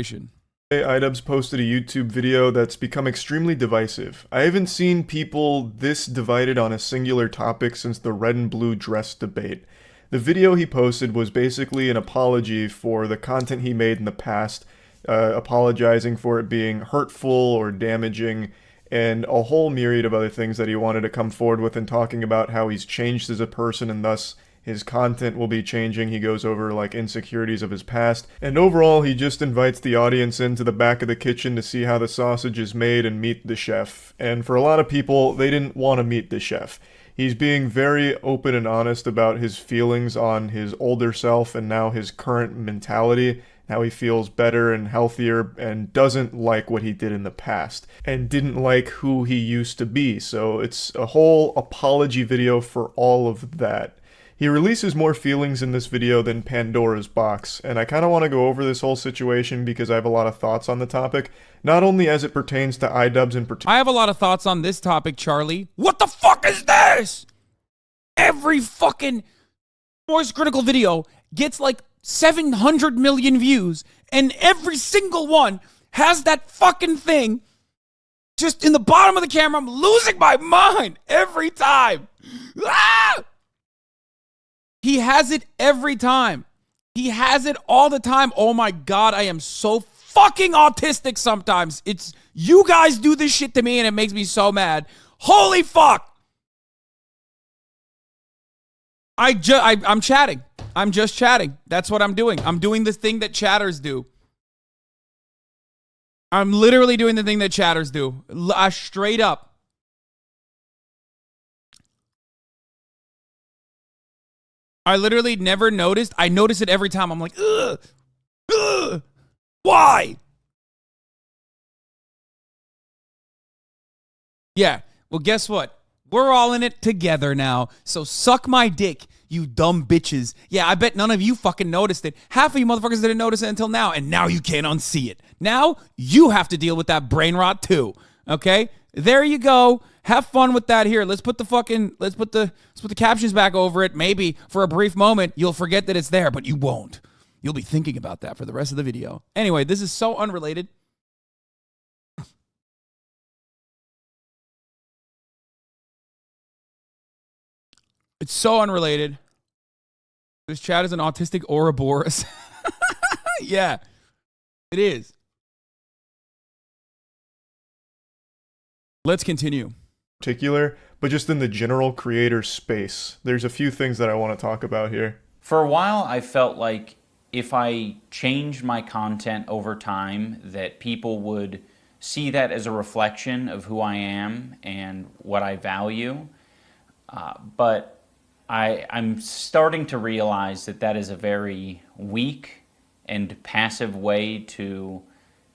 Hey, iDubbbz posted a YouTube video that's become extremely divisive. I haven't seen people this divided on a singular topic since the red and blue dress debate. The video he posted was basically an apology for the content he made in the past, apologizing for it being hurtful or damaging, and a whole myriad of other things that he wanted to come forward with, and talking about how he's changed as a person and thus his content will be changing. He goes over like insecurities of his past, and overall he just invites the audience into the back of the kitchen to see how the sausage is made and meet the chef. And for a lot of people, they didn't want to meet the chef. He's being very open and honest about his feelings on his older self and now his current mentality, how he feels better and healthier and doesn't like what he did in the past and didn't like who he used to be. So it's a whole apology video for all of that. He releases more feelings in this video than Pandora's box, and I kind of want to go over this whole situation because I have a lot of thoughts on the topic, not only as it pertains to iDubbbz in particular. I have a lot of thoughts on this topic, Charlie. What the fuck is this? Every fucking Moistcr1tikal video gets like 700 million views, and every single one has that fucking thing just in the bottom of the camera. I'm losing my mind every time. Ah! He has it every time. He has it all the time. Oh my God, I am so fucking autistic sometimes. It's, you guys do this shit to me and it makes me so mad. Holy fuck. I'm chatting. I'm just chatting. That's what I'm doing. I'm doing this thing that chatters do. I'm literally doing the thing that chatters do. Straight up. I literally never noticed. I notice it every time. I'm like, ugh, ugh, why? Yeah, well, guess what? We're all in it together now. So suck my dick, you dumb bitches. Yeah, I bet none of you fucking noticed it. Half of you motherfuckers didn't notice it until now, and now you can't unsee it. Now you have to deal with that brain rot too. Okay? There you go. Have fun with that. Here, let's put the captions back over it. Maybe for a brief moment you'll forget that it's there, but you won't. You'll be thinking about that for the rest of the video. Anyway, this is so unrelated. It's so unrelated. This chat is an autistic Ouroboros. Yeah, it is. Let's continue. Particular, but just in the general creator space. There's a few things that I want to talk about here. For a while, I felt like if I changed my content over time, that people would see that as a reflection of who I am and what I value. But I'm starting to realize that that is a very weak and passive way to,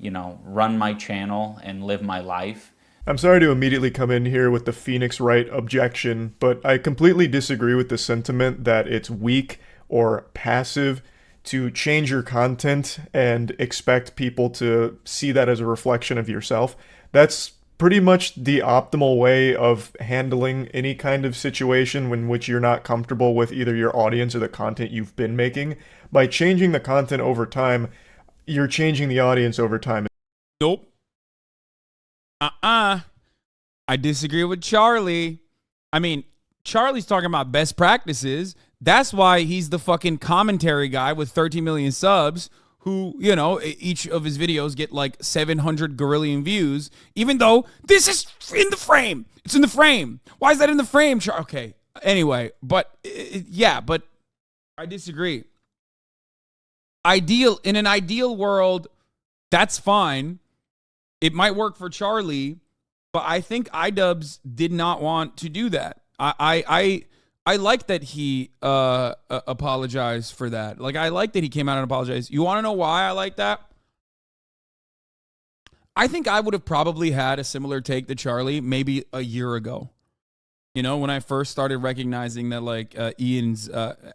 run my channel and live my life. I'm sorry to immediately come in here with the Phoenix Wright objection, but I completely disagree with the sentiment that it's weak or passive to change your content and expect people to see that as a reflection of yourself. That's pretty much the optimal way of handling any kind of situation in which you're not comfortable with either your audience or the content you've been making. By changing the content over time, you're changing the audience over time. Nope. I disagree with Charlie. I mean, Charlie's talking about best practices. That's why he's the fucking commentary guy with 13 million subs who, each of his videos get like 700 gorillion views, even though this is in the frame. It's in the frame. Why is that in the frame? Okay. Anyway, but but I disagree. In an ideal world, that's fine. It might work for Charlie, but I think iDubbbz did not want to do that. I like that he apologized for that. Like, I like that he came out and apologized. You want to know why I like that? I think I would have probably had a similar take to Charlie maybe a year ago. When I first started recognizing that, like, Ian's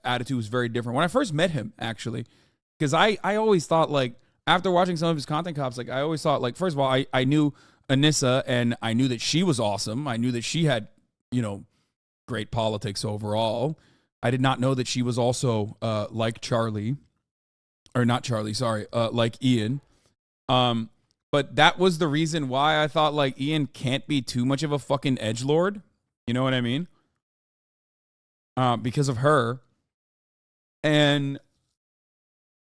attitude was very different. When I first met him, actually. Because I always thought, like, after watching some of his content cops, like, I always thought, like, first of all, I knew Anissa, and I knew that she was awesome. I knew that she had, great politics overall. I did not know that she was also like Charlie, or not Charlie, sorry, like Ian. But that was the reason why I thought like Ian can't be too much of a fucking edgelord. You know what I mean? Because of her. And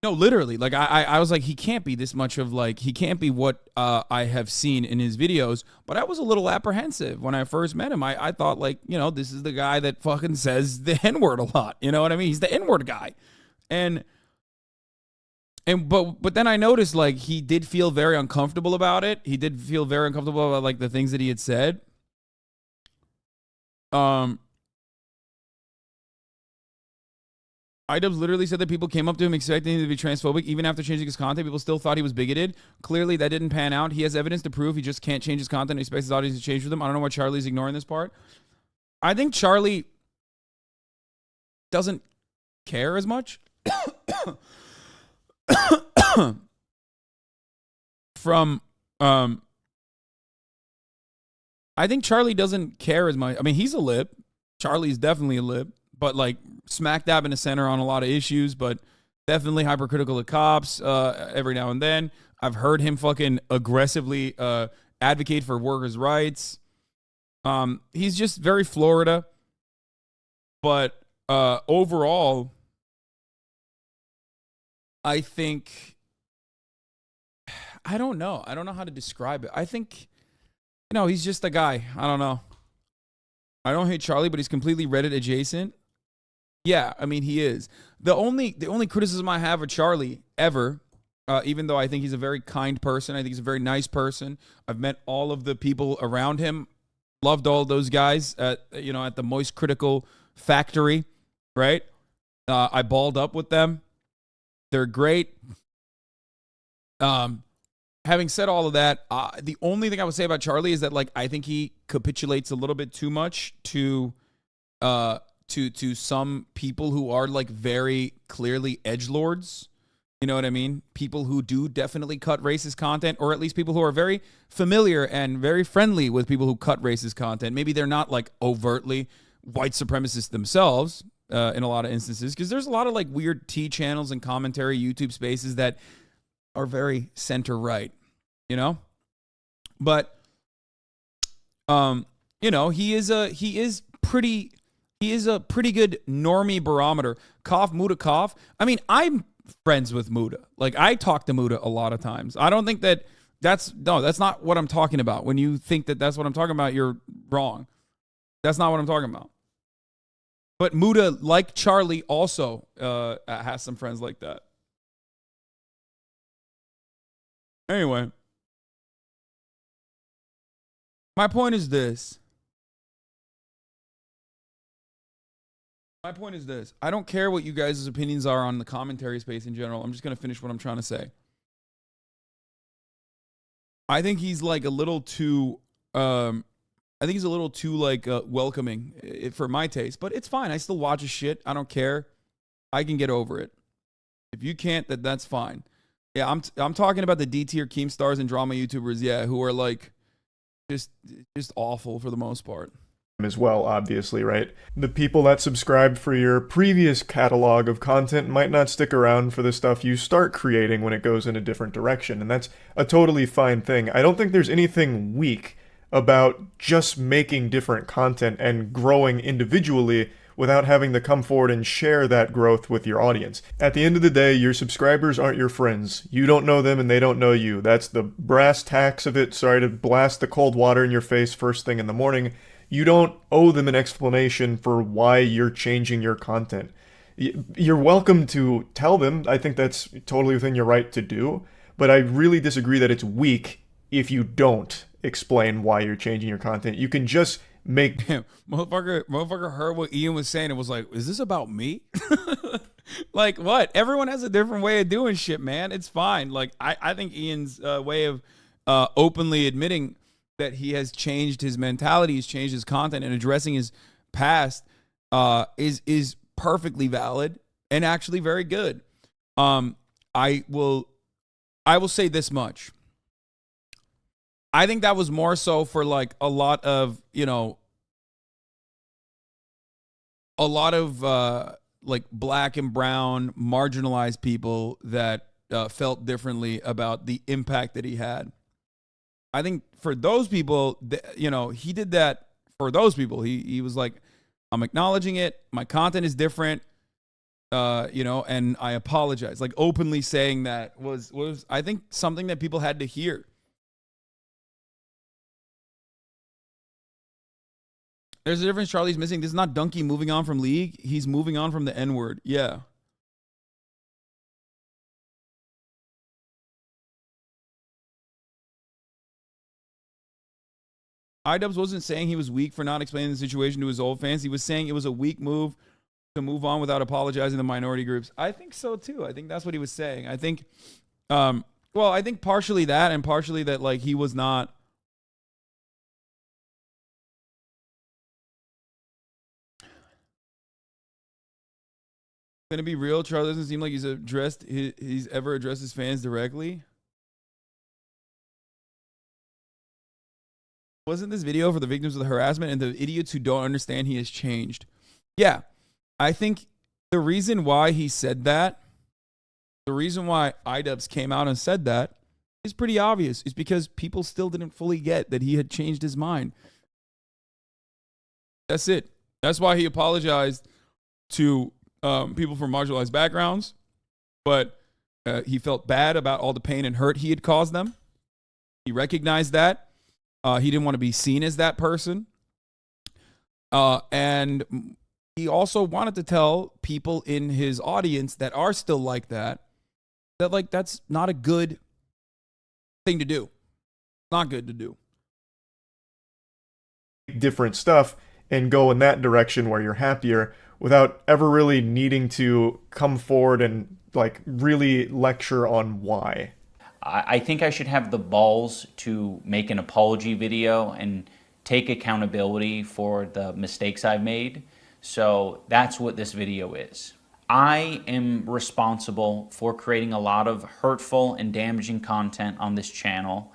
no, literally, like I was like, he can't be this much of like, he can't be what I have seen in his videos. But I was a little apprehensive when I first met him. I thought like, you know, this is the guy that fucking says the N-word a lot. You know what I mean? He's the N-word guy. But then I noticed like he did feel very uncomfortable about it. He did feel very uncomfortable about like the things that he had said. iDubbbz literally said that people came up to him expecting him to be transphobic. Even after changing his content, people still thought he was bigoted. Clearly, that didn't pan out. He has evidence to prove he just can't change his content and expects his audience to change with him. I don't know why Charlie's ignoring this part. I think Charlie doesn't care as much. I think Charlie doesn't care as much. I mean, he's a lib. Charlie's definitely a lib. But like smack dab in the center on a lot of issues, but definitely hypercritical of cops every now and then. I've heard him fucking aggressively advocate for workers' rights. He's just very Florida. But overall, I think, I don't know. I don't know how to describe it. I think, you know, he's just a guy. I don't know. I don't hate Charlie, but he's completely Reddit adjacent. Yeah, I mean, he is. The only criticism I have of Charlie ever, even though I think he's a very kind person, I think he's a very nice person. I've met all of the people around him, loved all those guys at the Moistcr1tikal factory, right? I balled up with them. They're great. Having said all of that, the only thing I would say about Charlie is that like I think he capitulates a little bit too much to some people who are like very clearly edgelords. You know what I mean? People who do definitely cut racist content, or at least people who are very familiar and very friendly with people who cut racist content. Maybe they're not like overtly white supremacists themselves in a lot of instances, because there's a lot of like weird T channels and commentary YouTube spaces that are very center right, you know? But you know, he is a pretty good normie barometer. Cough, Muda cough. I mean, I'm friends with Muda. Like, I talk to Muda a lot of times. I don't think that's not what I'm talking about. When you think that that's what I'm talking about, you're wrong. That's not what I'm talking about. But Muda, like Charlie, also has some friends like that. Anyway, my point is this. I don't care what you guys' opinions are on the commentary space in general. I'm just going to finish what I'm trying to say. I think he's like a little too welcoming for my taste, but it's fine. I still watch his shit. I don't care. I can get over it. If you can't, that's fine. Yeah, I'm talking about the D tier Keemstars and drama YouTubers, yeah, who are like just awful for the most part. As well, obviously, right? The people that subscribed for your previous catalog of content might not stick around for the stuff you start creating when it goes in a different direction, and that's a totally fine thing. I don't think there's anything weak about just making different content and growing individually without having to come forward and share that growth with your audience. At the end of the day, your subscribers aren't your friends. You don't know them and they don't know you. That's the brass tacks of it. Sorry to blast the cold water in your face first thing in the morning. You don't owe them an explanation for why you're changing your content. You're welcome to tell them. I think that's totally within your right to do. But I really disagree that it's weak if you don't explain why you're changing your content. You can just make... Motherfucker heard what Ian was saying and was like, is this about me? Like, what? Everyone has a different way of doing shit, man. It's fine. Like, I think Ian's way of openly admitting that he has changed his mentality, he's changed his content, and addressing his past is perfectly valid and actually very good. I will say this much. I think that was more so for like a lot of like black and brown marginalized people that felt differently about the impact that he had. I think for those people, he did that for those people. He was like, I'm acknowledging it. My content is different, and I apologize. Like openly saying that was I think something that people had to hear. There's a difference Charlie's missing. This is not Donkey moving on from League. He's moving on from the N-word. Yeah. iDubbbz wasn't saying he was weak for not explaining the situation to his old fans. He was saying it was a weak move to move on without apologizing to minority groups. I think so too. I think that's what he was saying. I think, I think partially that and partially that like he was not. Gonna be real, Charlie doesn't seem like he's ever addressed his fans directly. Wasn't this video for the victims of the harassment and the idiots who don't understand he has changed? Yeah, I think the reason why he said that, the reason why iDubbbz came out and said that is pretty obvious. It's because people still didn't fully get that he had changed his mind. That's it. That's why he apologized to people from marginalized backgrounds, but he felt bad about all the pain and hurt he had caused them. He recognized that. He didn't want to be seen as that person. And he also wanted to tell people in his audience that are still like that, like, that's not a good thing to do. Not good to do. Different stuff and go in that direction where you're happier without ever really needing to come forward and like really lecture on why. I think I should have the balls to make an apology video and take accountability for the mistakes I've made. So that's what this video is. I am responsible for creating a lot of hurtful and damaging content on this channel.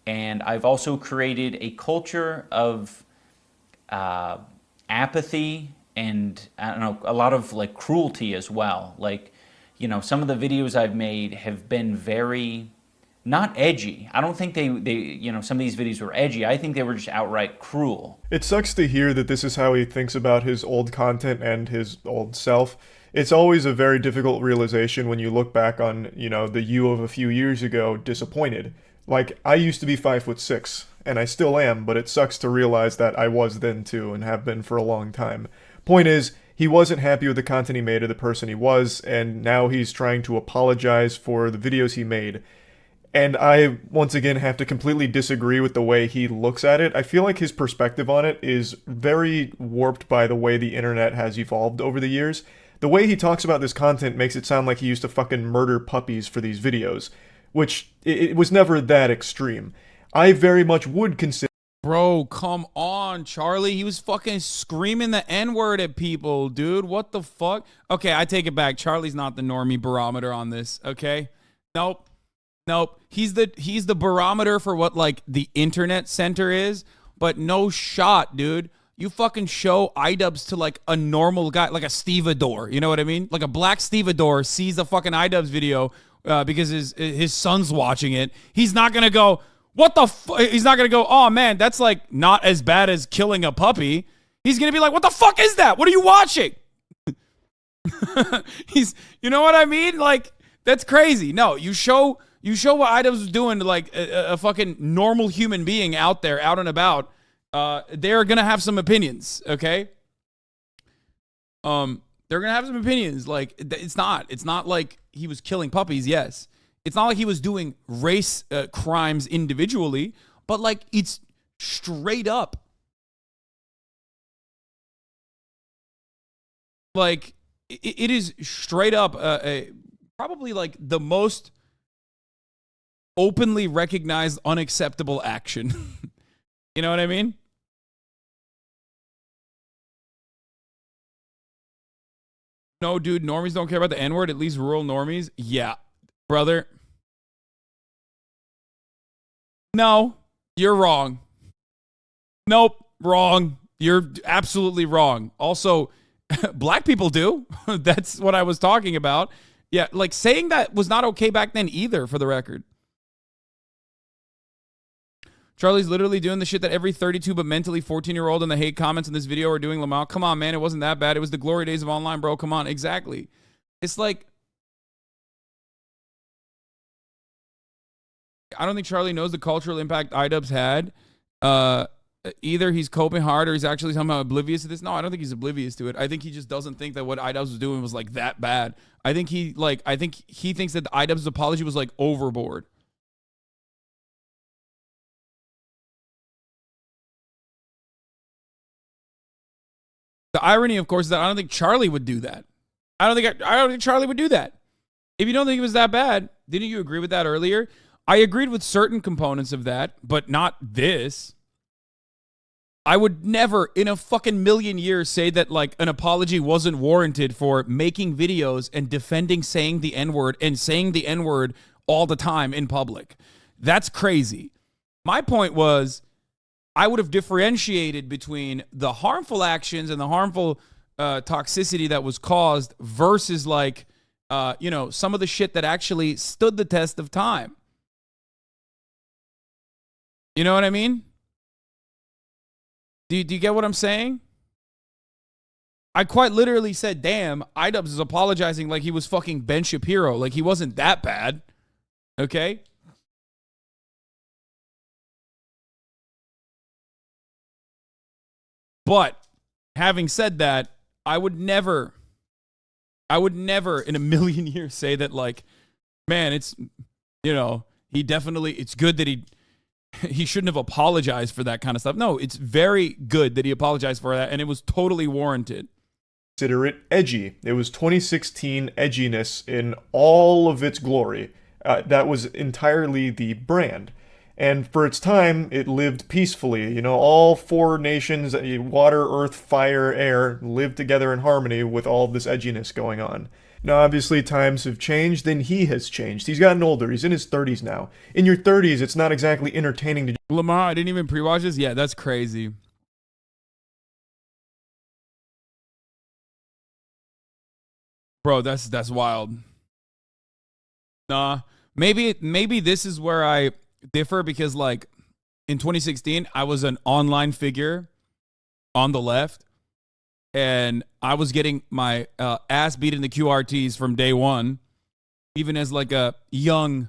And I've also created a culture of apathy and I don't know, a lot of like cruelty as well. Like, some of the videos I've made have been very not edgy. I don't think they some of these videos were edgy. I think they were just outright cruel. It sucks to hear that this is how he thinks about his old content and his old self. It's always a very difficult realization when you look back on, the you of a few years ago disappointed. Like, I used to be 5'6", and I still am, but it sucks to realize that I was then too, and have been for a long time. Point is, he wasn't happy with the content he made or the person he was, and now he's trying to apologize for the videos he made. And I, once again, have to completely disagree with the way he looks at it. I feel like his perspective on it is very warped by the way the internet has evolved over the years. The way he talks about this content makes it sound like he used to fucking murder puppies for these videos, which it was never that extreme. I very much would consider... Bro, come on, Charlie. He was fucking screaming the N-word at people, dude. What the fuck? Okay, I take it back. Charlie's not the normie barometer on this, okay? Nope. He's the barometer for what, like, the internet center is, but no shot, dude. You fucking show iDubbbz to, like, a normal guy, like a stevedore, you know what I mean? Like a black stevedore sees a fucking iDubbbz video because his son's watching it. He's not gonna go, what the he's not gonna go, oh man, that's like not as bad as killing a puppy. He's gonna be like, what the fuck is that? What are you watching? You know what I mean? Like, that's crazy. No, you show what iDubbbz was doing to like a fucking normal human being out there, out and about. They're gonna have some opinions, okay? They're gonna have some opinions. Like, it's not like he was killing puppies. Yes, it's not like he was doing race crimes individually, but like it's straight up. Like it is straight up probably like the most openly recognized unacceptable action. You know what I mean? No, dude, normies don't care about the N-word, at least rural normies. Yeah, brother. No, you're wrong. Nope, wrong. You're absolutely wrong. Also, black people do. That's what I was talking about. Yeah, like saying that was not okay back then either, for the record. Charlie's literally doing the shit that every 32 but mentally 14-year-old in the hate comments in this video are doing, Lamau. Come on, man. It wasn't that bad. It was the glory days of online, bro. Come on. Exactly. It's like, I don't think Charlie knows the cultural impact iDubbbz had. Either he's coping hard or he's actually somehow oblivious to this. No, I don't think he's oblivious to it. I think he just doesn't think that what iDubbbz was doing was like that bad. I think he thinks that the iDubbbz apology was like overboard. The irony, of course, is that I don't think Charlie would do that. I don't think Charlie would do that. If you don't think it was that bad, didn't you agree with that earlier? I agreed with certain components of that, but not this. I would never in a fucking million years say that like an apology wasn't warranted for making videos and defending saying the N-word and saying the N-word all the time in public. That's crazy. My point was, I would have differentiated between the harmful actions and the harmful toxicity that was caused versus like, some of the shit that actually stood the test of time. You know what I mean? Do you get what I'm saying? I quite literally said, damn, iDubbbz is apologizing like he was fucking Ben Shapiro. Like he wasn't that bad. Okay? But having said that, I would never in a million years say that like, man, it's, it's good that he shouldn't have apologized for that kind of stuff. No, it's very good that he apologized for that, and it was totally warranted. Consider it edgy. It was 2016 edginess in all of its glory. That was entirely the brand. And for its time, it lived peacefully. All four nations, water, earth, fire, air, lived together in harmony with all this edginess going on. Now, obviously, times have changed, and he has changed. He's gotten older. He's in his 30s now. In your 30s, it's not exactly entertaining to... Lamar, I didn't even pre-watch this? Yeah, that's crazy. Bro, that's wild. Nah, maybe this is where I differ because, like, in 2016, I was an online figure on the left. And I was getting my ass beat in the QRTs from day one, even as like a young,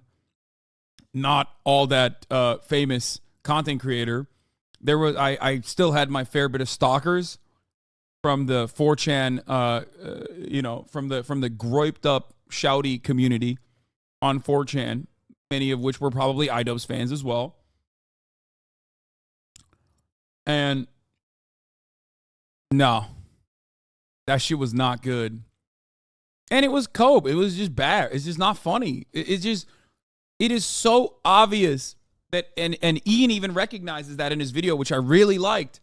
not all that famous content creator. I still had my fair bit of stalkers from the 4chan, from the groiped up shouty community on 4chan, many of which were probably iDubbbz fans as well. And no. That shit was not good. And it was cope. It was just bad. It's just not funny. It is so obvious that, and Ian even recognizes that in his video, which I really liked.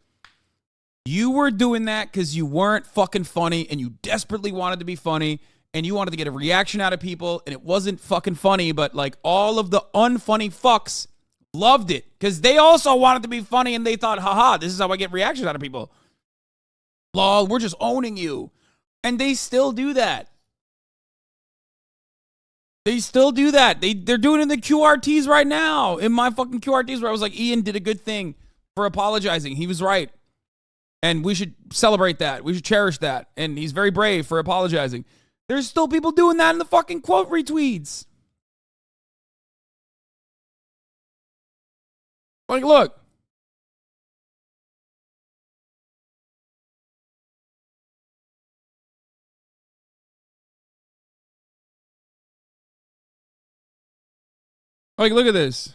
You were doing that because you weren't fucking funny and you desperately wanted to be funny and you wanted to get a reaction out of people and it wasn't fucking funny, but like all of the unfunny fucks loved it because they also wanted to be funny and they thought, haha, this is how I get reactions out of people. Lol, we're just owning you. And they still do that. They're doing it in the QRTs right now. In my fucking QRTs where I was like, Ian did a good thing for apologizing. He was right. And we should celebrate that. We should cherish that. And he's very brave for apologizing. There's still people doing that in the fucking quote retweets. Like, look. Like, look at this.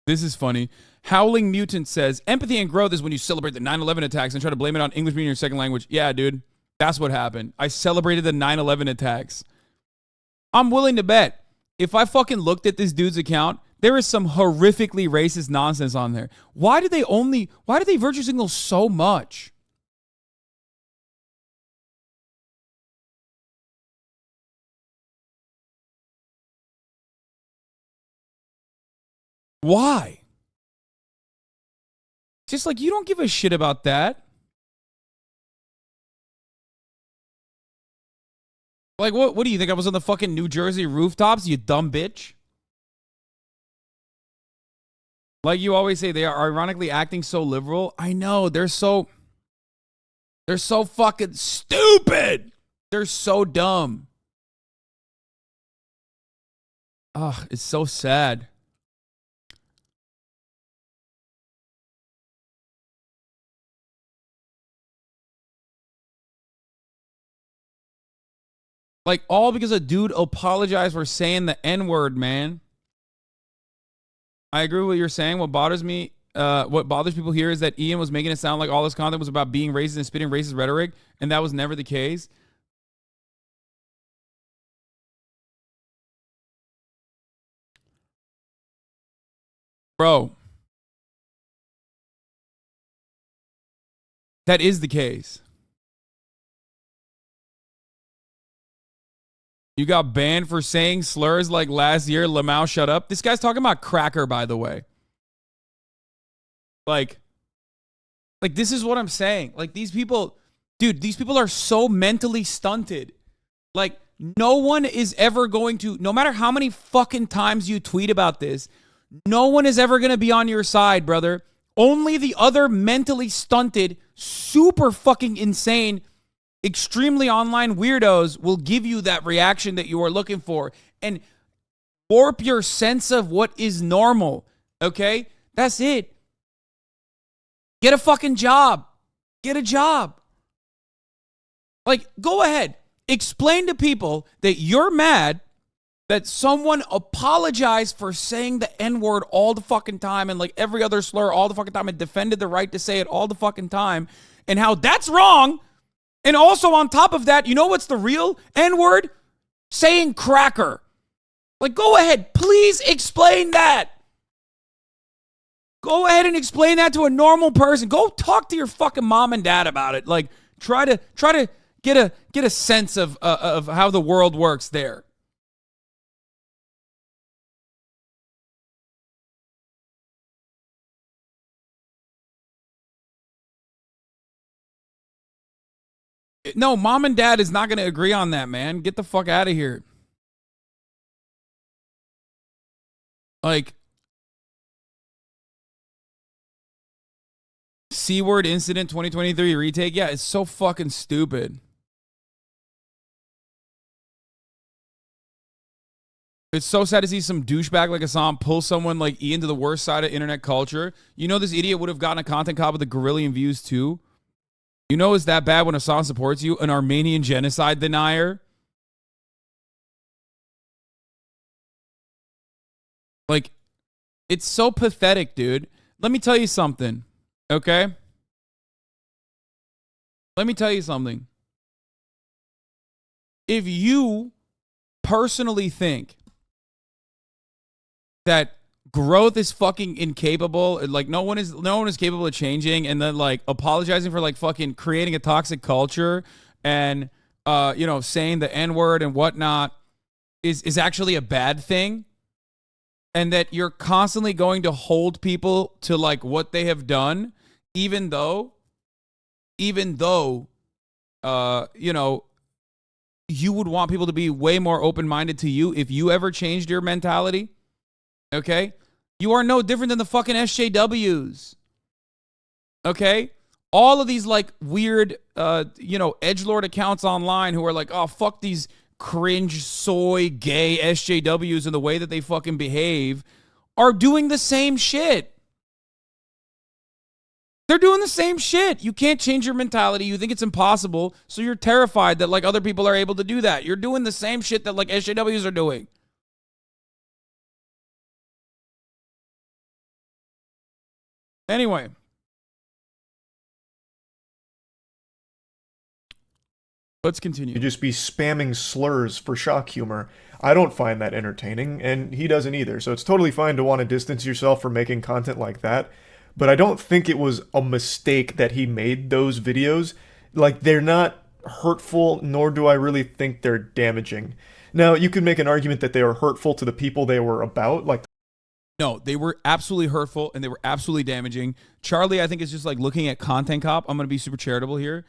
This is funny. Howling Mutant says, empathy and growth is when you celebrate the 9/11 attacks and try to blame it on English being your second language. Yeah, dude. That's what happened. I celebrated the 9/11 attacks. I'm willing to bet if I fucking looked at this dude's account, there is some horrifically racist nonsense on there. Why do they virtue signal so much? Why? Just like, you don't give a shit about that. Like, what do you think? I was on the fucking New Jersey rooftops, you dumb bitch? Like you always say, they are ironically acting so liberal. I know, they're so fucking stupid. They're so dumb. Ugh, it's so sad. Like, all because a dude apologized for saying the N-word, man. I agree with what you're saying. What bothers people here is that Ian was making it sound like all this content was about being racist and spitting racist rhetoric, and that was never the case. Bro, that is the case. You got banned for saying slurs like last year. Lamau, shut up. This guy's talking about cracker, by the way. Like this is what I'm saying. Like, these people, dude, these people are so mentally stunted. Like, no one is ever going to, no matter how many fucking times you tweet about this, no one is ever going to be on your side, brother. Only the other mentally stunted, super fucking insane, extremely online weirdos will give you that reaction that you are looking for and warp your sense of what is normal. Okay? That's it. Get a fucking job. Get a job. Like, go ahead. Explain to people that you're mad that someone apologized for saying the N-word all the fucking time and like every other slur all the fucking time and defended the right to say it all the fucking time and how that's wrong. And also on top of that, you know what's the real N-word? Saying cracker. Like, go ahead. Please explain that. Go ahead and explain that to a normal person. Go talk to your fucking mom and dad about it. Like, try to get a sense of how the world works there. No, mom and dad is not going to agree on that, man. Get the fuck out of here. Like, C-word incident 2023 retake. Yeah, it's so fucking stupid. It's so sad to see some douchebag like Hasan pull someone like Ian to the worst side of internet culture. You know this idiot would have gotten a content cop with a gorillion views too. You know it's that bad when Hasan supports you, an Armenian genocide denier. Like, it's so pathetic, dude. Let me tell you something, okay? Let me tell you something. If you personally think that growth is fucking incapable, like no one is capable of changing, and then like apologizing for like fucking creating a toxic culture and saying the N-word and whatnot is actually a bad thing, and that you're constantly going to hold people to like what they have done, even though you would want people to be way more open-minded to you if you ever changed your mentality. Okay? You are no different than the fucking SJWs. Okay? All of these like weird, edgelord accounts online who are like, oh, fuck these cringe, soy, gay SJWs and the way that they fucking behave are doing the same shit. They're doing the same shit. You can't change your mentality. You think it's impossible, so you're terrified that like other people are able to do that. You're doing the same shit that like SJWs are doing. Anyway. Let's continue. You just be spamming slurs for shock humor. I don't find that entertaining, and he doesn't either. So it's totally fine to want to distance yourself from making content like that. But I don't think it was a mistake that he made those videos. Like, they're not hurtful, nor do I really think they're damaging. Now, you could make an argument that they are hurtful to the people they were about, like... No, they were absolutely hurtful, and they were absolutely damaging. Charlie, I think, is just like looking at Content Cop. I'm going to be super charitable here.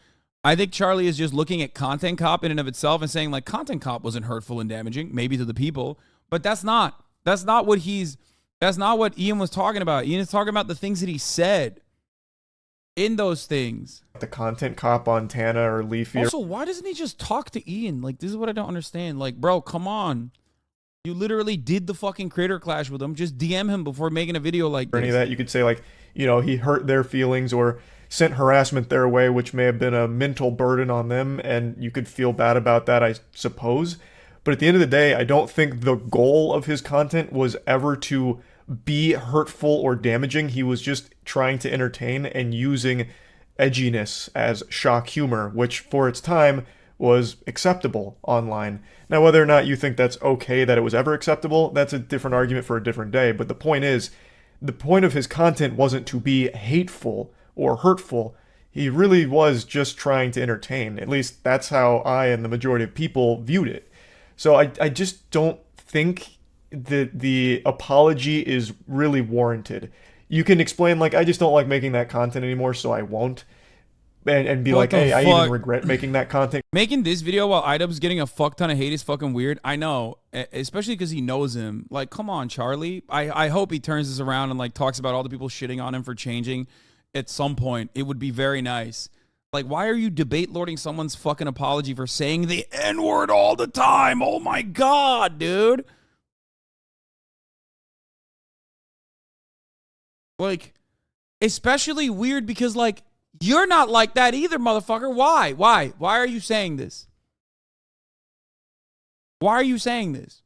I think Charlie is just looking at Content Cop in and of itself and saying, like, Content Cop wasn't hurtful and damaging, maybe to the people, but that's not what Ian was talking about. Ian is talking about the things that he said in those things. The Content Cop on Tana or Leafy. Also, why doesn't he just talk to Ian? Like, this is what I don't understand. Like, bro, come on. You literally did the fucking creator clash with him. Just DM him before making a video like this. Or any of that. You could say, like, you know, he hurt their feelings or sent harassment their way, which may have been a mental burden on them, and you could feel bad about that, I suppose. But at the end of the day, I don't think the goal of his content was ever to be hurtful or damaging. He was just trying to entertain and using edginess as shock humor, which for its time was acceptable online. Now, whether or not you think that's okay that it was ever acceptable, that's a different argument for a different day. But the point is, the point of his content wasn't to be hateful or hurtful. He really was just trying to entertain. At least that's how I and the majority of people viewed it. So I just don't think that the apology is really warranted. You can explain, like, I just don't like making that content anymore, so I won't. And be like, hey, I even regret making that content. Making this video while iDubbbz getting a fuck ton of hate is fucking weird. I know, especially because he knows him. Like, come on, Charlie. I hope he turns this around and, like, talks about all the people shitting on him for changing at some point. It would be very nice. Like, why are you debate lording someone's fucking apology for saying the N-word all the time? Oh my God, dude. Like, especially weird because, like, you're not like that either, motherfucker. Why? Why are you saying this? Why are you saying this?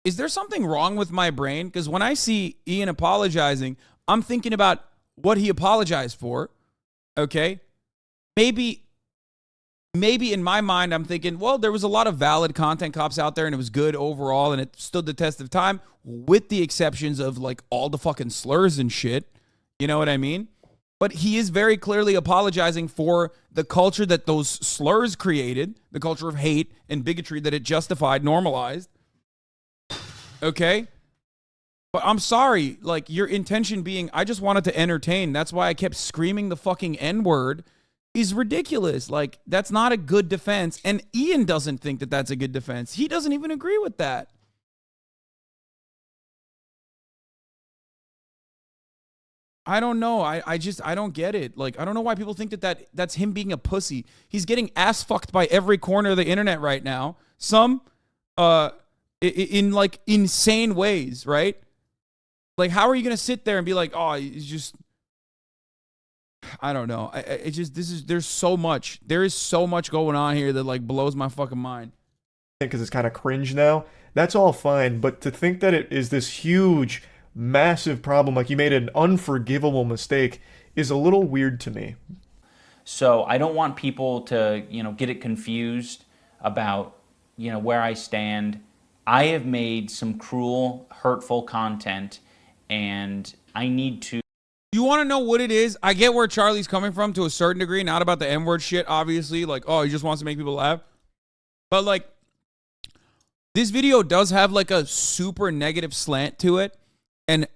Is there something wrong with my brain? Because when I see Ian apologizing, I'm thinking about what he apologized for. Okay? Maybe in my mind, I'm thinking, well, there was a lot of valid content cops out there and it was good overall and it stood the test of time with the exceptions of, like, all the fucking slurs and shit. You know what I mean? But he is very clearly apologizing for the culture that those slurs created, the culture of hate and bigotry that it justified, normalized. Okay? But I'm sorry, like, your intention being, I just wanted to entertain. That's why I kept screaming the fucking N-word is ridiculous. Like, that's not a good defense. And Ian doesn't think that that's a good defense. He doesn't even agree with that. I don't know. I don't get it. Like, I don't know why people think that's him being a pussy. He's getting ass fucked by every corner of the internet right now. Some, in like insane ways, right? Like, how are you gonna sit there and be like, oh, it's just, I don't know. There is so much going on here that, like, blows my fucking mind. Because it's kind of cringe now. That's all fine, but to think that it is this huge, massive problem, like you made an unforgivable mistake, is a little weird to me. So I don't want people to, get it confused about, where I stand. I have made some cruel, hurtful content, and I need to. You want to know what it is? I get where Charlie's coming from to a certain degree, not about the N-word shit, obviously. Like, oh, he just wants to make people laugh. But, like, this video does have, like, a super negative slant to it. And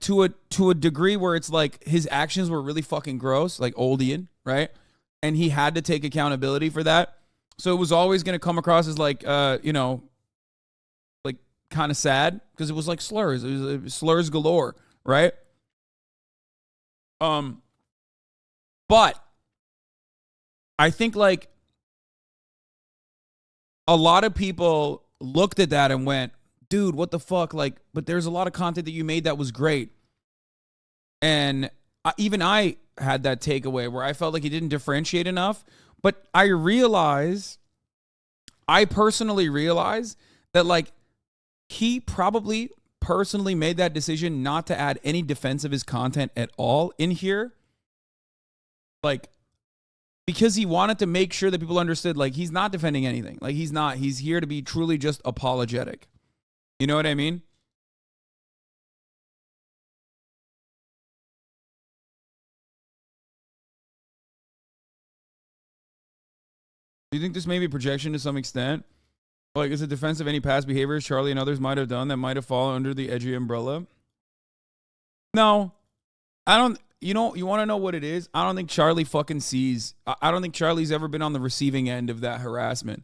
to a degree where it's like his actions were really fucking gross, like old Ian, right? And he had to take accountability for that. So it was always going to come across as like, like kind of sad because it was like slurs. It was slurs galore, right? But I think, like, a lot of people looked at that and went, dude, what the fuck? Like, but there's a lot of content that you made that was great. And even I had that takeaway where I felt like he didn't differentiate enough. But I personally realize that, like, he probably personally made that decision not to add any defense of his content at all in here. Like, because he wanted to make sure that people understood, like, he's not defending anything. Like, he's here to be truly just apologetic. You know what I mean? Do you think this may be projection to some extent? Like, is it defense of any past behaviors Charlie and others might have done that might have fallen under the edgy umbrella? No, I don't. you know, you want to know what it is? I don't think Charlie fucking sees. I don't think Charlie's ever been on the receiving end of that harassment.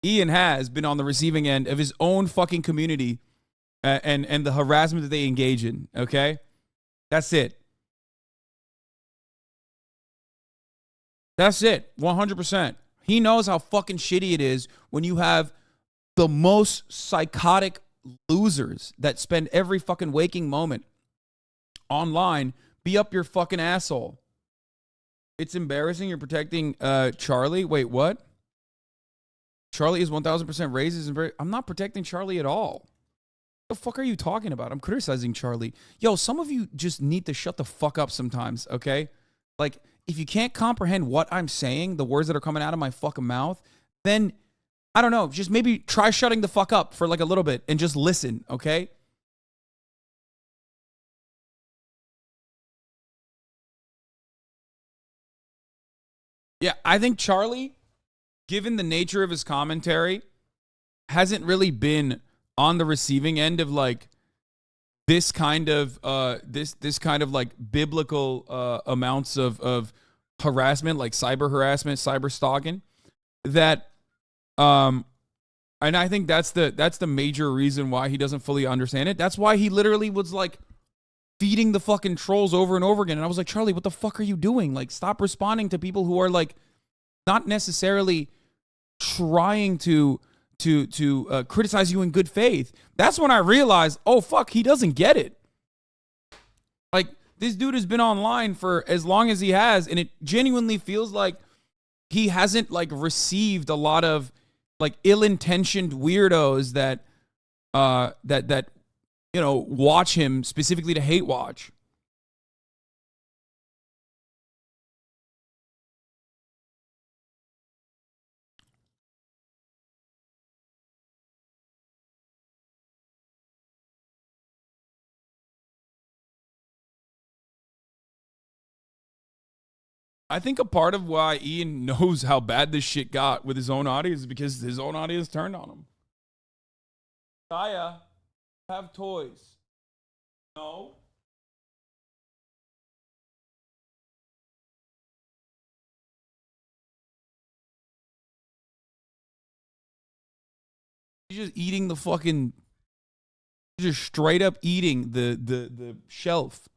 Ian has been on the receiving end of his own fucking community and the harassment that they engage in. Okay, that's it. That's it. 100%. He knows how fucking shitty it is when you have the most psychotic losers that spend every fucking waking moment online be up your fucking asshole. It's embarrassing. You're protecting Charlie. Wait, what? Charlie is 1,000% raises and very. I'm not protecting Charlie at all. What the fuck are you talking about? I'm criticizing Charlie. Yo, some of you just need to shut the fuck up sometimes, okay? Like, if you can't comprehend what I'm saying, the words that are coming out of my fucking mouth, then I don't know, just maybe try shutting the fuck up for like a little bit and just listen, okay? Yeah, I think Charlie, given the nature of his commentary, hasn't really been on the receiving end of like this kind of this kind of like biblical amounts of harassment, like cyber harassment, cyber stalking. That and I think that's the major reason why he doesn't fully understand it. That's why he literally was like feeding the fucking trolls over and over again. And I was like, Charlie, what the fuck are you doing? Like, stop responding to people who are like not necessarily trying to criticize you in good faith. That's when I realized, oh fuck, he doesn't get it. Like, this dude has been online for as long as he has, and it genuinely feels like he hasn't like received a lot of like ill-intentioned weirdos that you know, watch him specifically to hate watch. I think a part of why Ian knows how bad this shit got with his own audience is because his own audience turned on him. Kaya, have toys. No. He's just eating the fucking, just straight up eating the shelf.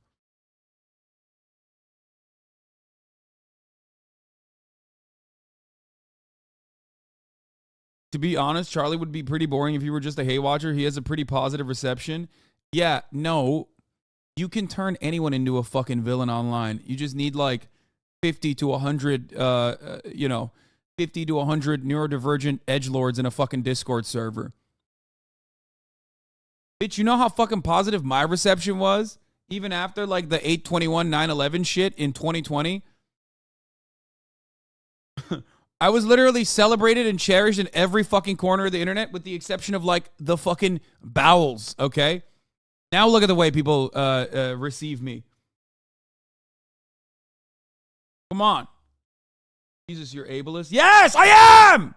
To be honest, Charlie would be pretty boring if he were just a hate watcher. He has a pretty positive reception. Yeah, no, you can turn anyone into a fucking villain online. You just need like 50 to 100, 50 to 100 neurodivergent edgelords in a fucking Discord server. Bitch, you know how fucking positive my reception was? Even after like the 8/21 9/11 shit in 2020? I was literally celebrated and cherished in every fucking corner of the internet with the exception of like the fucking bowels, okay? Now look at the way people receive me. Come on. Jesus, you're ableist? Yes, I am!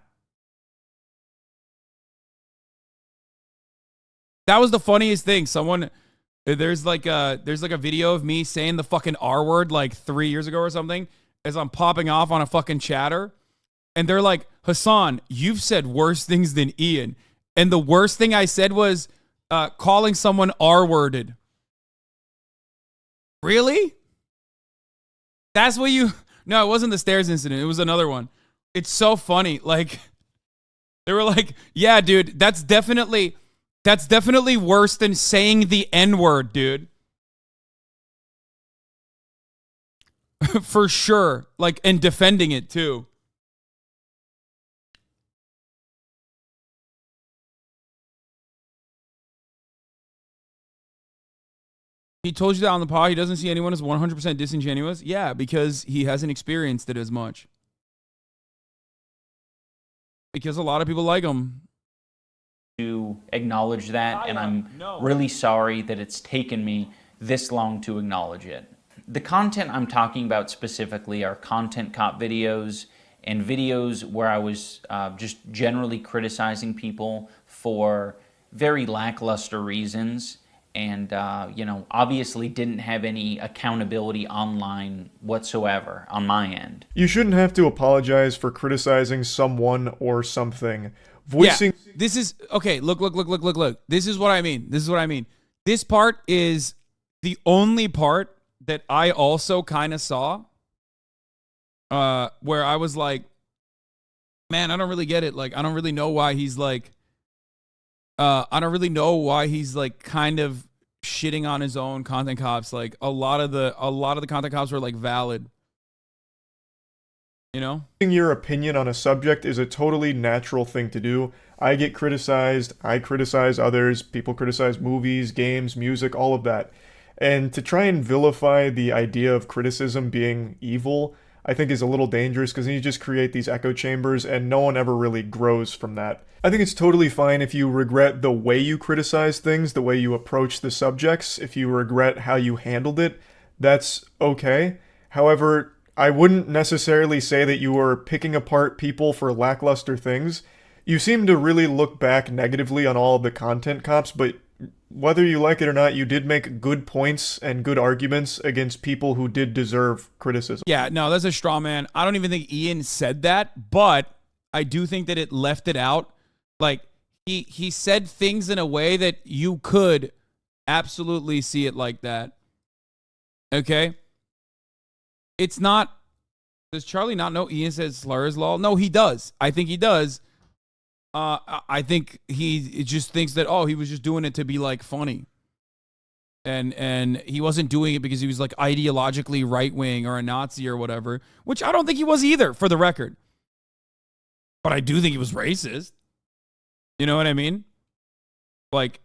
That was the funniest thing. There's like a video of me saying the fucking R word like 3 years ago or something as I'm popping off on a fucking chatter. And they're like, Hasan, you've said worse things than Ian. And the worst thing I said was calling someone R-worded. Really? That's what you... No, it wasn't the stairs incident. It was another one. It's so funny. Like, they were like, yeah, dude, that's definitely worse than saying the N-word, dude. For sure. Like, and defending it, too. He told you that on the pod. He doesn't see anyone as 100% disingenuous. Yeah, because he hasn't experienced it as much. Because a lot of people like him. To acknowledge that, and I'm really sorry that it's taken me this long to acknowledge it. The content I'm talking about specifically are content cop videos and videos where I was just generally criticizing people for very lackluster reasons. and you know, obviously didn't have any accountability online whatsoever on my end. You shouldn't have to apologize for criticizing someone or something. Voicing. Yeah, this is okay. Look. This is what I mean. This part is the only part that I also kind of saw, where I was like, man, I don't really get it. Like, I don't really know why he's like, kind of shitting on his own content cops. Like, a lot of the content cops were like valid. You know? Your opinion on a subject is a totally natural thing to do. I get criticized, I criticize others, people criticize movies, games, music, all of that. And to try and vilify the idea of criticism being evil, I think is a little dangerous, because then you just create these echo chambers and no one ever really grows from that. I think it's totally fine if you regret the way you criticize things, the way you approach the subjects. If you regret how you handled it, that's okay. However, I wouldn't necessarily say that you were picking apart people for lackluster things. You seem to really look back negatively on all of the content cops, but whether you like it or not, you did make good points and good arguments against people who did deserve criticism. Yeah, no, that's a straw man. I don't even think Ian said that, but I do think that it left it out. Like, he said things in a way that you could absolutely see it like that. Okay? It's not... Does Charlie not know Ian says slurs, lol? No, he does. I think he does. I think he just thinks that, oh, he was just doing it to be, like, funny. And he wasn't doing it because he was, like, ideologically right-wing or a Nazi or whatever, which I don't think he was either, for the record. But I do think he was racist. You know what I mean? Like,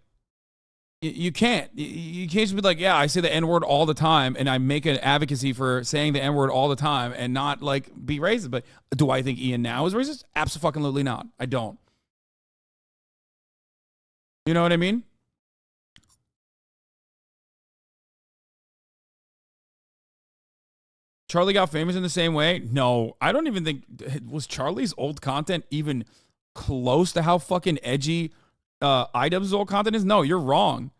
you can't just be like, yeah, I say the N-word all the time, and I make an advocacy for saying the N-word all the time and not, like, be racist. But do I think Ian now is racist? Absolutely not. I don't. You know what I mean? Charlie got famous in the same way? No, I don't even think... Was Charlie's old content even close to how fucking edgy iDubbbz old content is? No, you're wrong.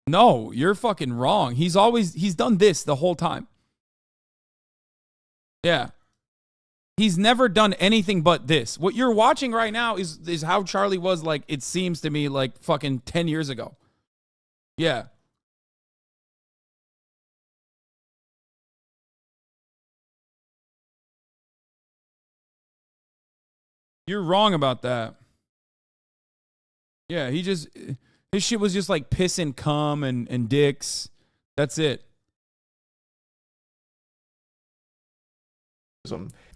No, you're fucking wrong. He's done this the whole time. Yeah. He's never done anything but this. What you're watching right now is how Charlie was, like, it seems to me, like, fucking 10 years ago. Yeah. You're wrong about that. Yeah, his shit was just like piss and cum and dicks. That's it.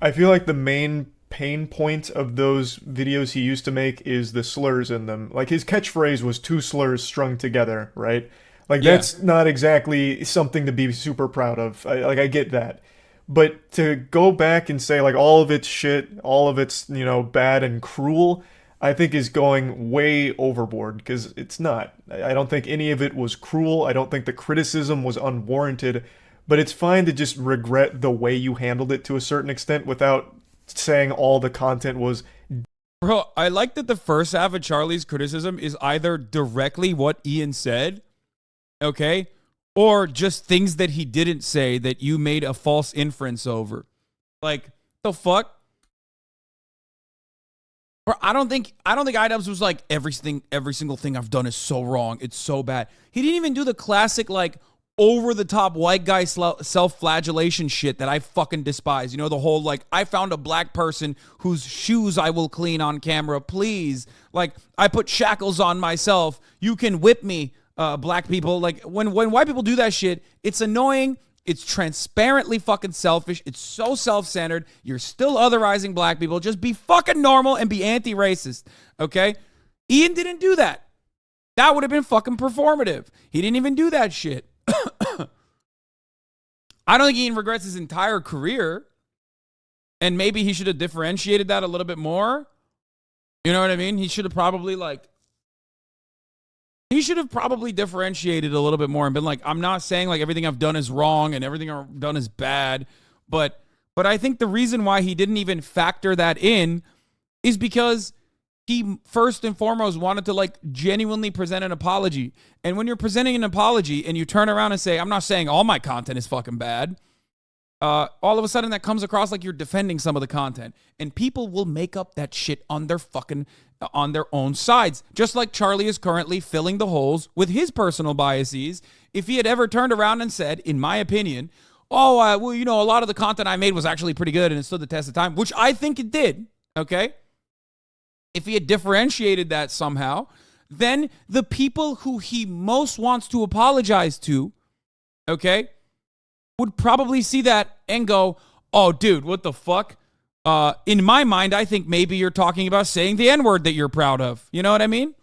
I feel like the main pain point of those videos he used to make is the slurs in them. Like, his catchphrase was 2 slurs strung together, right? Like, Yeah. that's not exactly something to be super proud of. I get that. But to go back and say, like, all of it's shit, all of it's, you know, bad and cruel, I think is going way overboard, because it's not. I don't think any of it was cruel. I don't think the criticism was unwarranted. But it's fine to just regret the way you handled it to a certain extent without saying all the content was... Bro, I like that the first half of Charlie's criticism is either directly what Ian said, okay, or just things that he didn't say that you made a false inference over. Like, the fuck? Bro, I don't think iDubbbz was like, every single thing I've done is so wrong. It's so bad. He didn't even do the classic, like, over-the-top white guy self-flagellation shit that I fucking despise. You know, the whole, like, I found a black person whose shoes I will clean on camera, please. Like, I put shackles on myself. You can whip me, black people. Like, when white people do that shit, it's annoying. It's transparently fucking selfish. It's so self-centered. You're still otherizing black people. Just be fucking normal and be anti-racist, okay? Ian didn't do that. That would have been fucking performative. He didn't even do that shit. I don't think Ian regrets his entire career, and maybe he should have differentiated that a little bit more. You know what I mean? He should have probably differentiated a little bit more and been like, I'm not saying like everything I've done is wrong and everything I've done is bad, but I think the reason why he didn't even factor that in is because he first and foremost wanted to like genuinely present an apology. And when you're presenting an apology and you turn around and say, I'm not saying all my content is fucking bad, all of a sudden that comes across like you're defending some of the content. And people will make up that shit on their own sides. Just like Charlie is currently filling the holes with his personal biases. If he had ever turned around and said, in my opinion, well, you know, a lot of the content I made was actually pretty good and it stood the test of time, which I think it did, okay? If he had differentiated that somehow, then the people who he most wants to apologize to, okay, would probably see that and go, oh, dude, what the fuck? In my mind, I think maybe you're talking about saying the N-word that you're proud of. You know what I mean?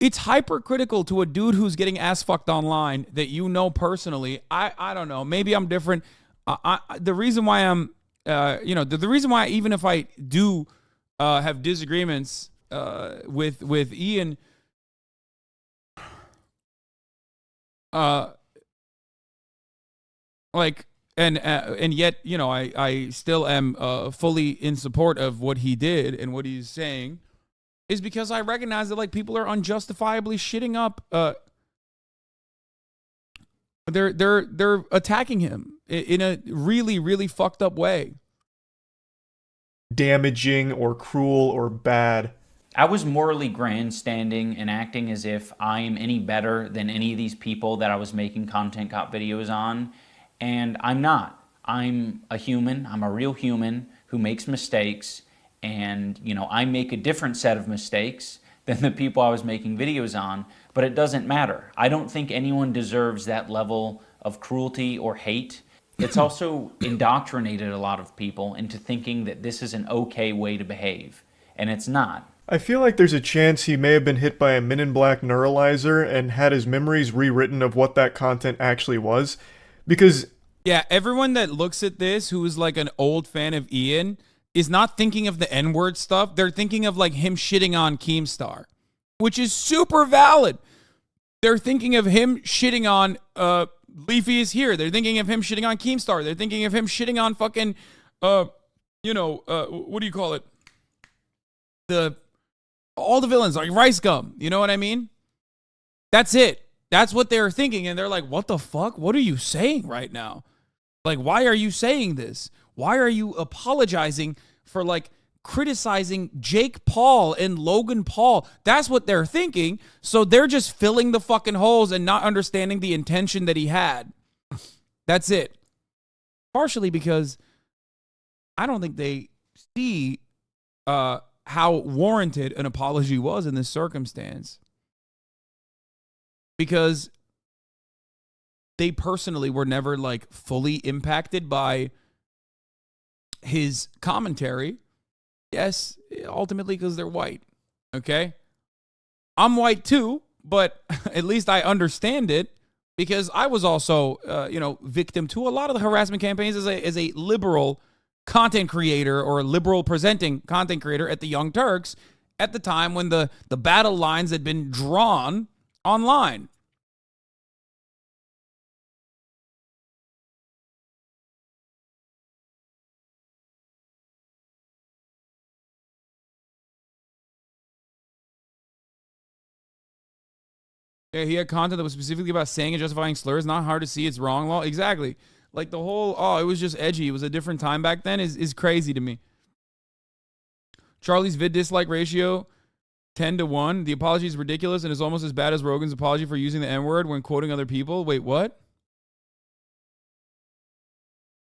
It's hypercritical to a dude who's getting ass fucked online that you know personally. I don't know. Maybe I'm different. The reason why I'm, the reason why even if I do have disagreements with Ian, and yet, you know, I still am fully in support of what he did and what he's saying, is because I recognize that like people are unjustifiably shitting up. They're attacking him in a really, really fucked up way. Damaging or cruel or bad. I was morally grandstanding and acting as if I am any better than any of these people that I was making content cop videos on. And I'm not. I'm a human. I'm a real human who makes mistakes. And, you know, I make a different set of mistakes than the people I was making videos on. But it doesn't matter. I don't think anyone deserves that level of cruelty or hate. It's also indoctrinated a lot of people into thinking that this is an okay way to behave. And it's not. I feel like there's a chance he may have been hit by a Men in Black neuralizer and had his memories rewritten of what that content actually was. Because... yeah, everyone that looks at this who is like an old fan of Ian is not thinking of the N-word stuff. They're thinking of like him shitting on Keemstar, which is super valid. They're thinking of him shitting on... Leafy is here. They're thinking of him shitting on Keemstar. They're thinking of him shitting on fucking, what do you call it? All the villains, like Rice Gum. You know what I mean? That's it. That's what they're thinking. And they're like, what the fuck? What are you saying right now? Like, why are you saying this? Why are you apologizing for like criticizing Jake Paul and Logan Paul? That's what they're thinking. So they're just filling the fucking holes and not understanding the intention that he had. That's it. Partially because I don't think they see how warranted an apology was in this circumstance. Because they personally were never like fully impacted by his commentary. Yes, ultimately because they're white, okay? I'm white too, but at least I understand it because I was also, victim to a lot of the harassment campaigns as a liberal content creator or a liberal presenting content creator at the Young Turks at the time when the battle lines had been drawn online. Yeah, he had content that was specifically about saying and justifying slurs. Not hard to see it's wrong. Well, exactly. Like the whole, it was just edgy. It was a different time back then is crazy to me. Charlie's vid dislike ratio, 10-1. The apology is ridiculous and is almost as bad as Rogan's apology for using the N-word when quoting other people. Wait, what?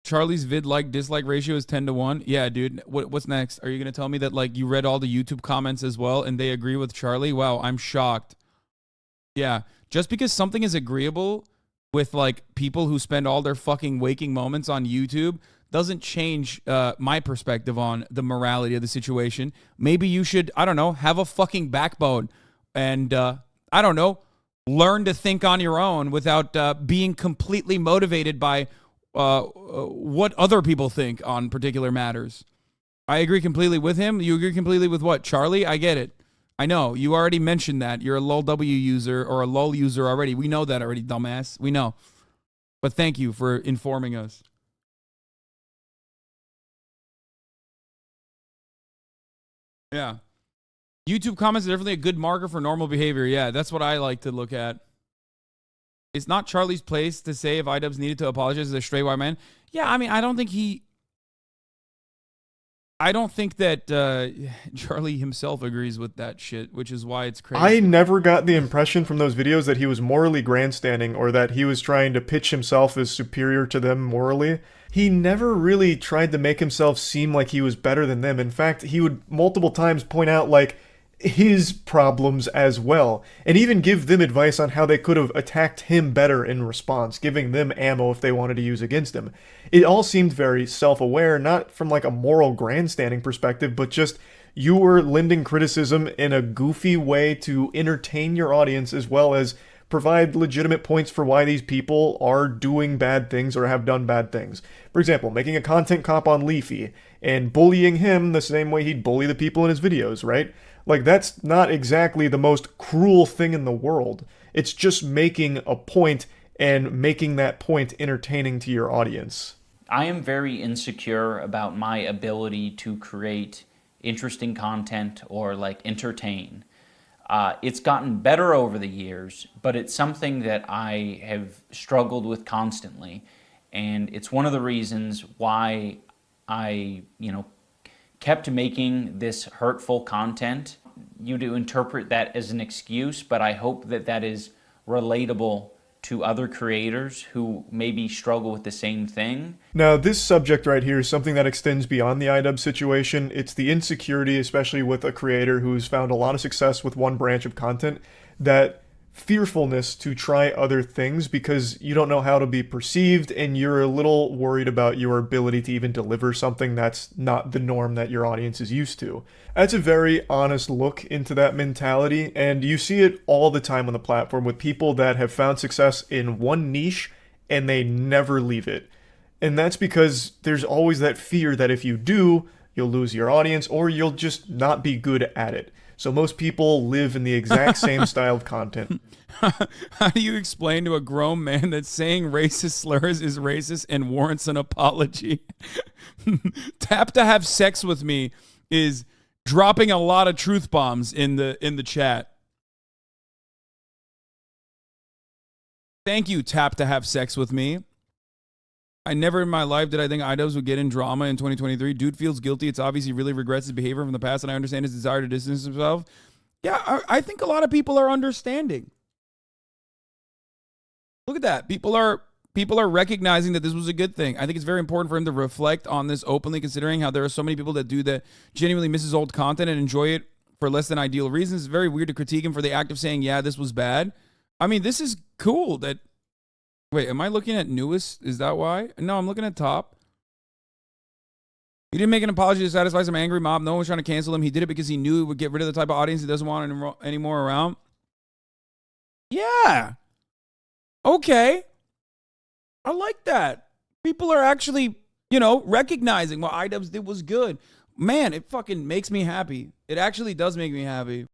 Charlie's vid like dislike ratio is 10-1. Yeah, dude. What's next? Are you going to tell me that like you read all the YouTube comments as well and they agree with Charlie? Wow, I'm shocked. Yeah, just because something is agreeable with like people who spend all their fucking waking moments on YouTube doesn't change my perspective on the morality of the situation. Maybe you should, I don't know, have a fucking backbone and, I don't know, learn to think on your own without being completely motivated by what other people think on particular matters. I agree completely with him. You agree completely with what? Charlie? I get it. I know. You already mentioned that. You're a LOLW user or a LOL user already. We know that already, dumbass. We know. But thank you for informing us. Yeah. YouTube comments are definitely a good marker for normal behavior. Yeah, that's what I like to look at. It's not Charlie's place to say if iDubbbz needed to apologize as a straight white man. Yeah, I mean, I don't think that Charlie himself agrees with that shit, which is why it's crazy. I never got the impression from those videos that he was morally grandstanding or that he was trying to pitch himself as superior to them morally. He never really tried to make himself seem like he was better than them. In fact, he would multiple times point out, like, his problems as well, and even give them advice on how they could have attacked him better in response, giving them ammo if they wanted to use against him. It all seemed very self-aware, not from like a moral grandstanding perspective, but just you were lending criticism in a goofy way to entertain your audience as well as provide legitimate points for why these people are doing bad things or have done bad things. For example, making a content comp on Leafy and bullying him the same way he'd bully the people in his videos, right? Like, that's not exactly the most cruel thing in the world. It's just making a point and making that point entertaining to your audience. I am very insecure about my ability to create interesting content or like entertain. It's gotten better over the years, but it's something that I have struggled with constantly. And it's one of the reasons why I, kept making this hurtful content. You do interpret that as an excuse, but I hope that that is relatable to other creators who maybe struggle with the same thing. Now, this subject right here is something that extends beyond the iDubbbz situation. It's the insecurity, especially with a creator who's found a lot of success with one branch of content, that fearfulness to try other things because you don't know how to be perceived and you're a little worried about your ability to even deliver something that's not the norm that your audience is used to. That's a very honest look into that mentality, and you see it all the time on the platform with people that have found success in one niche and they never leave it. And that's because there's always that fear that if you do, you'll lose your audience or you'll just not be good at it. So most people live in the exact same style of content. How do you explain to a grown man that saying racist slurs is racist and warrants an apology? Tap to have sex with me is dropping a lot of truth bombs in the chat. Thank you, Tap to have sex with me. I never in my life did I think iDubbbz would get in drama in 2023. Dude feels guilty. It's obvious he really regrets his behavior from the past, and I understand his desire to distance himself. Yeah, I think a lot of people are understanding. Look at that. People are recognizing that this was a good thing. I think it's very important for him to reflect on this openly, considering how there are so many people that do that genuinely misses old content and enjoy it for less than ideal reasons. It's very weird to critique him for the act of saying, yeah, this was bad. I mean, this is cool that... Wait, am I looking at newest? Is that why? No, I'm looking at top. He didn't make an apology to satisfy some angry mob. No one was trying to cancel him. He did it because he knew it would get rid of the type of audience he doesn't want anymore around. Yeah. Okay. I like that. People are actually, recognizing what iDubbbz did was good. Man, it fucking makes me happy. It actually does make me happy.